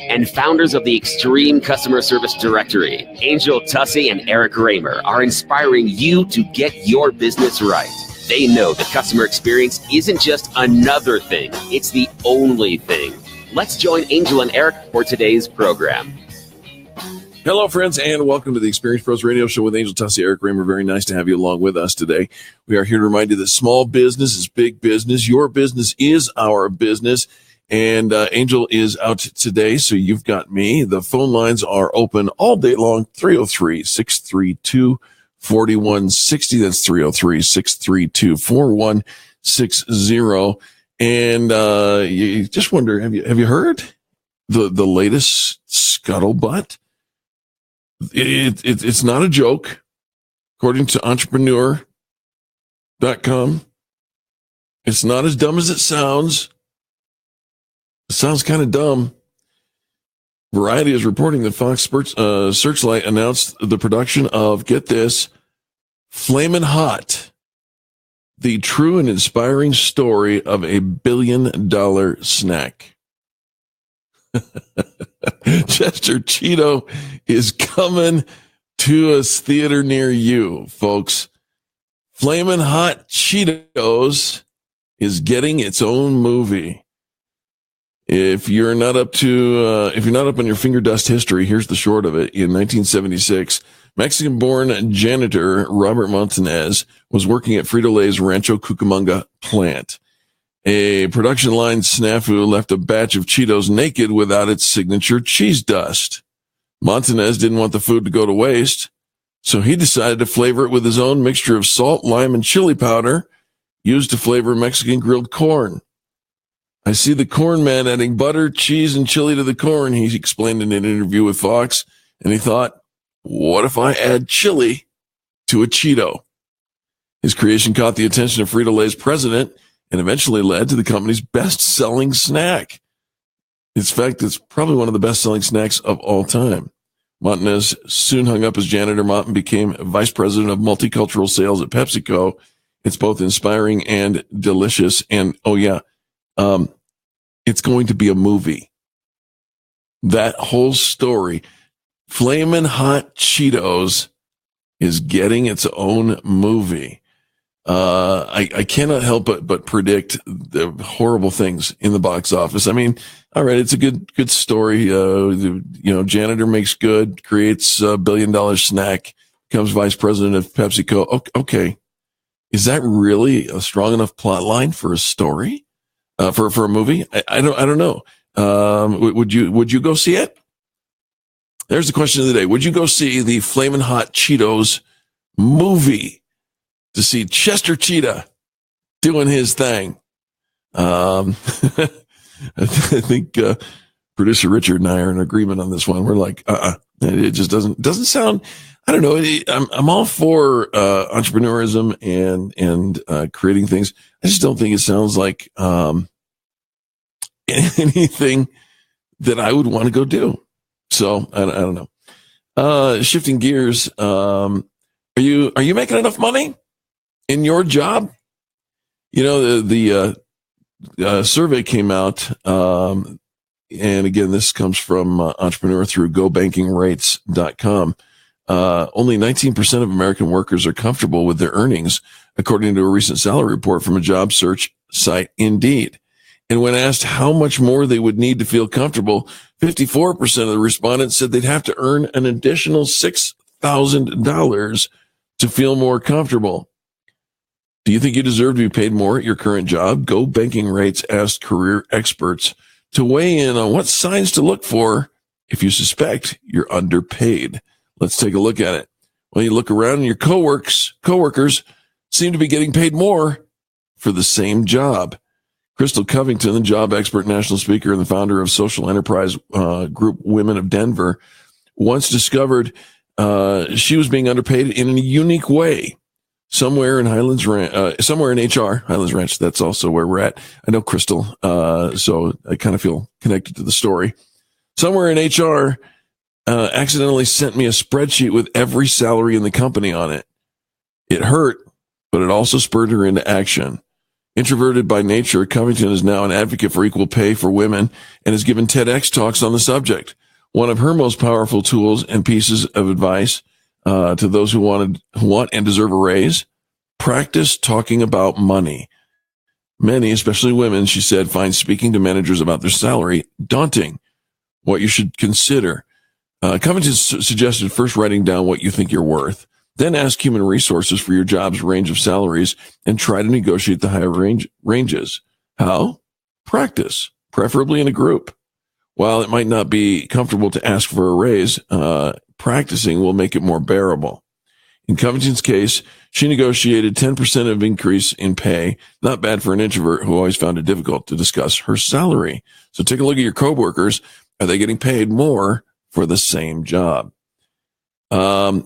and founders of the Extreme Customer Service Directory, Angel Tussey and Eric Raymer, are inspiring you to get your business right. They know the customer experience isn't just another thing, it's the only thing. Let's join Angel and Eric for today's program. Hello, friends, and welcome to the Experience Pros Radio Show with Angel Tussey, Eric Raymer. Very nice to have you along with us today. We are here to remind you that small business is big business. Your business is our business. And Angel is out today, so you've got me. The phone lines are open all day long, 303-632-4160. That's 303-632-4160. And you just wonder, have you heard the latest scuttlebutt? It's not a joke. According to entrepreneur.com, it's not as dumb as it sounds. It sounds kind of dumb. Variety is reporting that Fox Searchlight announced the production of, get this, Flamin' Hot, the true and inspiring story of a billion-dollar snack. Chester Cheeto is coming to a theater near you, folks. Flamin' Hot Cheetos is getting its own movie. If you're not up on your finger dust history, here's the short of it. In 1976, Mexican-born janitor Robert Montanez was working at Frito-Lay's Rancho Cucamonga plant. A production line snafu left a batch of Cheetos naked without its signature cheese dust. Montanez didn't want the food to go to waste, so he decided to flavor it with his own mixture of salt, lime, and chili powder used to flavor Mexican grilled corn. I see the corn man adding butter, cheese, and chili to the corn, he explained in an interview with Fox, and he thought, what if I add chili to a Cheeto? His creation caught the attention of Frito-Lay's president and eventually led to the company's best-selling snack. In fact, it's probably one of the best-selling snacks of all time. Montanez soon hung up as janitor mop and became vice president of multicultural sales at PepsiCo. It's both inspiring and delicious, and it's going to be a movie. That whole story, Flamin' Hot Cheetos, is getting its own movie. I cannot help but predict the horrible things in the box office. I mean, all right, it's a good story. Janitor makes good, creates a $1 billion snack, becomes vice president of PepsiCo. Okay. Is that really a strong enough plot line for a story? For a movie? I don't know. Would you go see it? There's the question of the day. Would you go see the Flamin' Hot Cheetos movie to see Chester Cheetah doing his thing? I think producer Richard and I are in agreement on this one. We're like, it just doesn't sound. I don't know. I'm all for entrepreneurism and creating things. I just don't think it sounds like anything that I would want to go do. So I don't know. Shifting gears, are you making enough money in your job? You know, the survey came out, and again, this comes from Entrepreneur through GoBankingRates.com. Only 19% of American workers are comfortable with their earnings, according to a recent salary report from a job search site, Indeed. And when asked how much more they would need to feel comfortable, 54% of the respondents said they'd have to earn an additional $6,000 to feel more comfortable. Do you think you deserve to be paid more at your current job? Go Banking Rates asked career experts to weigh in on what signs to look for if you suspect you're underpaid. Let's take a look at it. Well, you look around and your coworkers seem to be getting paid more for the same job. Crystal Covington, the job expert, national speaker, and the founder of social enterprise group Women of Denver, once discovered she was being underpaid in a unique way. Somewhere in Highlands Ranch, somewhere in HR, Highlands Ranch, that's also where we're at. I know Crystal, so I kind of feel connected to the story. Somewhere in HR, accidentally sent me a spreadsheet with every salary in the company on it. It hurt, but it also spurred her into action. Introverted by nature, Covington is now an advocate for equal pay for women and has given TEDx talks on the subject. One of her most powerful tools and pieces of advice to those who want and deserve a raise: practice talking about money. Many, especially women, she said, find speaking to managers about their salary daunting. What you should consider. Covington suggested first writing down what you think you're worth. Then ask human resources for your job's range of salaries and try to negotiate the higher ranges. How? Practice, preferably in a group. While it might not be comfortable to ask for a raise, practicing will make it more bearable. In Covington's case, she negotiated 10% of increase in pay. Not bad for an introvert who always found it difficult to discuss her salary. So take a look at your coworkers. Are they getting paid more for the same job? 6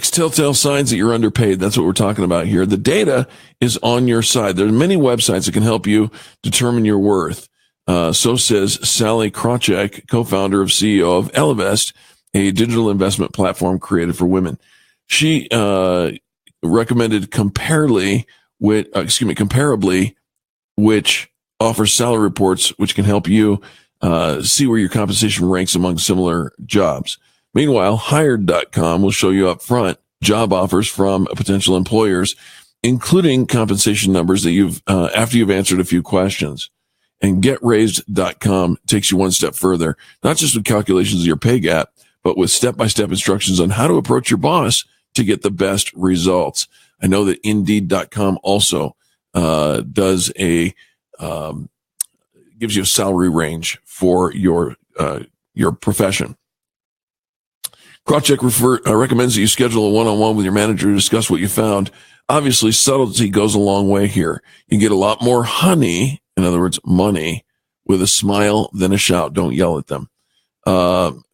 telltale signs that you're underpaid. That's what we're talking about here. The data is on your side. There are many websites that can help you determine your worth. So says Sally Krawcheck, co-founder of CEO of Ellevest, a digital investment platform created for women. She recommended Comparably, which offers salary reports, which can help you see where your compensation ranks among similar jobs. Meanwhile, Hired.com will show you up front job offers from potential employers, including compensation numbers that you've after you've answered a few questions. And GetRaised.com takes you one step further, not just with calculations of your pay gap, but with step-by-step instructions on how to approach your boss to get the best results. I know that Indeed.com also gives you a salary range for your profession. Krawcheck recommends that you schedule a one-on-one with your manager to discuss what you found. Obviously, subtlety goes a long way here. You get a lot more honey, in other words, money, with a smile than a shout. Don't yell at them.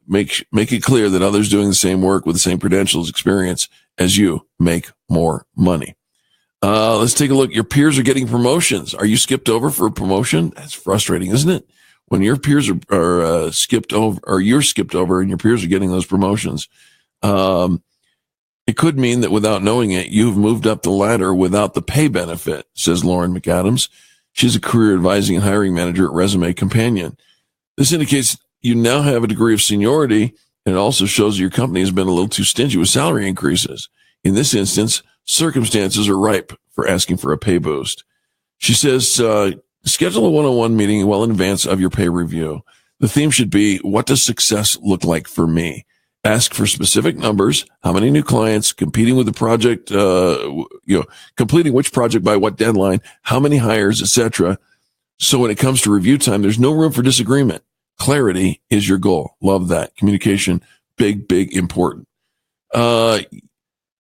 Make it clear that others doing the same work with the same credentials, experience as you make more money. Let's take a look. Your peers are getting promotions. Are you skipped over for a promotion? That's frustrating, isn't it? When your peers are skipped over, or you're skipped over and your peers are getting those promotions, it could mean that without knowing it, you've moved up the ladder without the pay benefit, says Lauren McAdams. She's a career advising and hiring manager at Resume Companion. This indicates you now have a degree of seniority, and it also shows your company has been a little too stingy with salary increases. In this instance, circumstances are ripe for asking for a pay boost. She says, schedule a one-on-one meeting well in advance of your pay review. The theme should be, what does success look like for me? Ask for specific numbers, how many new clients, competing with the project, completing which project by what deadline, how many hires, etc. So when it comes to review time, there's no room for disagreement. Clarity is your goal. Love that. Communication, big, important. How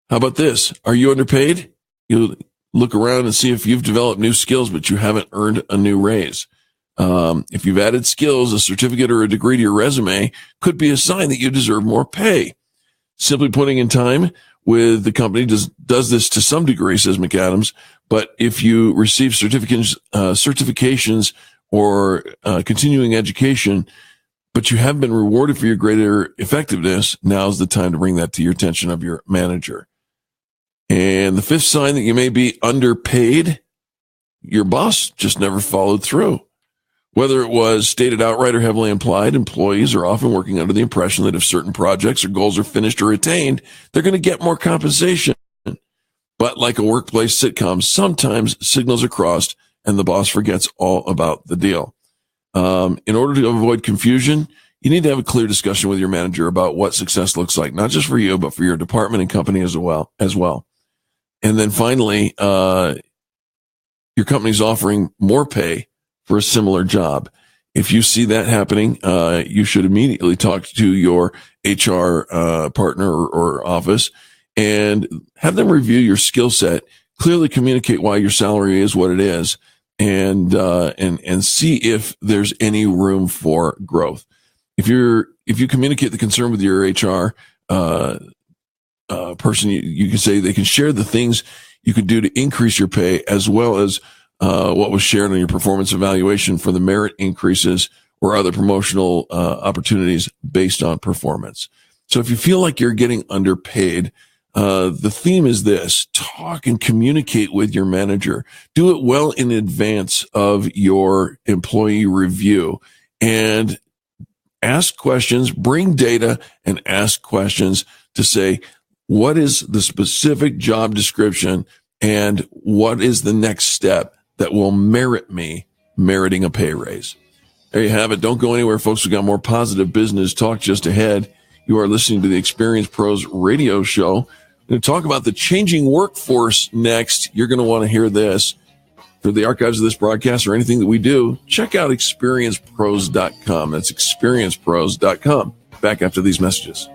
about this? Are you underpaid? You look around and see if you've developed new skills, but you haven't earned a new raise. If you've added skills, a certificate or a degree to your resume could be a sign that you deserve more pay. Simply putting in time with the company does this to some degree, says McAdams. But if you receive certifications or continuing education, but you have been rewarded for your greater effectiveness, now's the time to bring that to your attention of your manager. And the fifth sign that you may be underpaid, your boss just never followed through. Whether it was stated outright or heavily implied, employees are often working under the impression that if certain projects or goals are finished or attained, they're going to get more compensation. But like a workplace sitcom, sometimes signals are crossed and the boss forgets all about the deal. In order to avoid confusion, you need to have a clear discussion with your manager about what success looks like, not just for you, but for your department and company as well. And then finally, your company's offering more pay for a similar job. If you see that happening, you should immediately talk to your HR partner or office and have them review your skill set, clearly communicate why your salary is what it is, and see if there's any room for growth. If you communicate the concern with your HR person, you can say they can share the things you could do to increase your pay, as well as what was shared on your performance evaluation for the merit increases or other promotional opportunities based on performance. So if you feel like you're getting underpaid, The theme is this: talk and communicate with your manager. Do it well in advance of your employee review and ask questions, bring data and ask questions to say, what is the specific job description and what is the next step that will merit me meriting a pay raise? There you have it. Don't go anywhere, folks. We got more positive business talk just ahead. You are listening to the Experience Pros radio show. We're going to talk about the changing workforce next. You're going to want to hear this. For the archives of this broadcast or anything that we do, check out experiencepros.com. That's experiencepros.com. Back after these messages.